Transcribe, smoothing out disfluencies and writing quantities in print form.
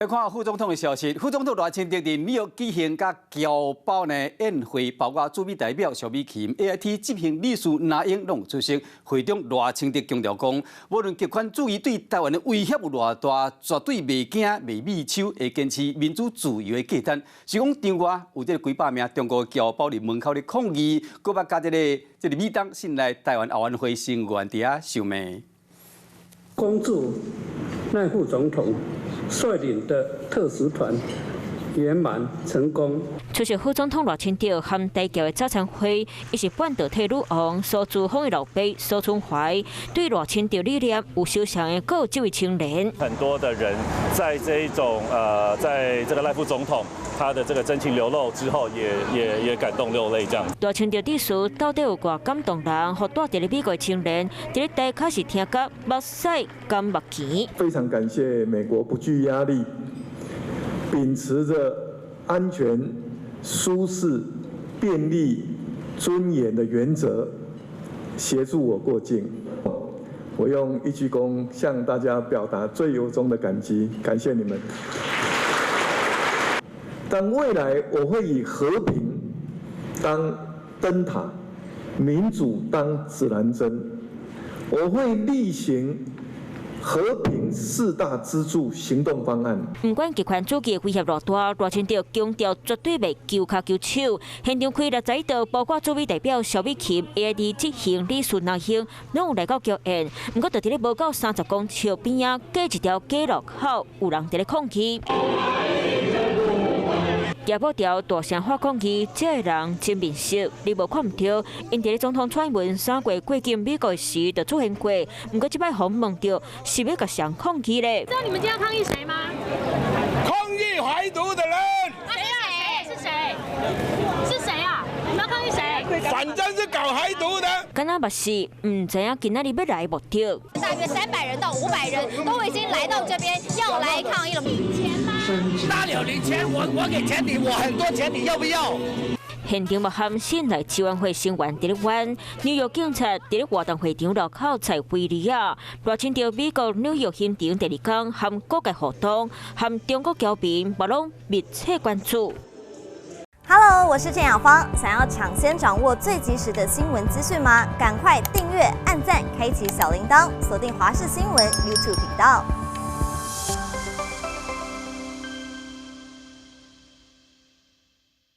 来看副总统的消息，副总统赖清德伫纽约举行甲侨胞呢宴会，包括驻美代表萧美琴、AIT 执行理事那英拢出席。会中赖清德强调讲，无论极权主义对台湾的威胁有偌大，绝对袂惊袂秘手，会坚持民主自由的价值。是讲场外有这几百名中国侨胞伫门口咧抗议，搁捌加这个美党信赖台湾奥运会成员伫遐受骂。恭祝赖副总统率领的特使团圆满成功。出席副总统赖清德和台侨的早餐会，伊是半导体女王苏姿丰的老爸苏春怀，对赖清德理念有受伤的各这位青年。很多的人在这一种在这个赖副总统他的这个真情流露之后，也感动流泪这样。赖清德历史到底有偌感动人？和住伫咧美国的青年，伫咧台开始听甲目屎甘目甜。非常感谢美国不惧压力，秉持着安全、舒适、便利、尊严的原则，协助我过境。我用一鞠躬向大家表达最由衷的感激，感谢你们。但未来我会以和平当灯塔，民主当指南针，我会力行和平四大支柱行动方案。不管极权主义威胁偌大，赖清德强调绝对袂揪脚揪手。现场开60道，包括驻美代表萧美琴、AIT 执行理事那英，拢有来到叫宴。不过，就伫咧无到30公尺边仔，隔一条街路口，有人伫咧抗议。亚保条大声发抗议，这个人真面熟，你无看唔到。因伫咧总统蔡英文3月过境美国时就出现过，不过这摆互问到是要甲谁抗议咧？知道你们今天要抗议谁吗？抗议台独的人。是谁？是谁啊？你们要抗议谁？反正是搞台独的。敢若目视，唔知影今仔日要来目的。大约300人到500人都已经来到这边，要来抗议了。哪里有零钱？我给钱你，我很多钱，你要不要？现场目含新来支援会成员伫咧玩，纽约警察伫咧活动会场路口采回礼啊。赖清德美国纽约行程第2天，和各界互动，和中国侨民也拢密切关注。Hello， 我是郑雅芳。想要抢先掌握最及时的新闻资讯吗？赶快订阅、按赞、开启小铃铛，锁定华视新闻 YouTube 频道。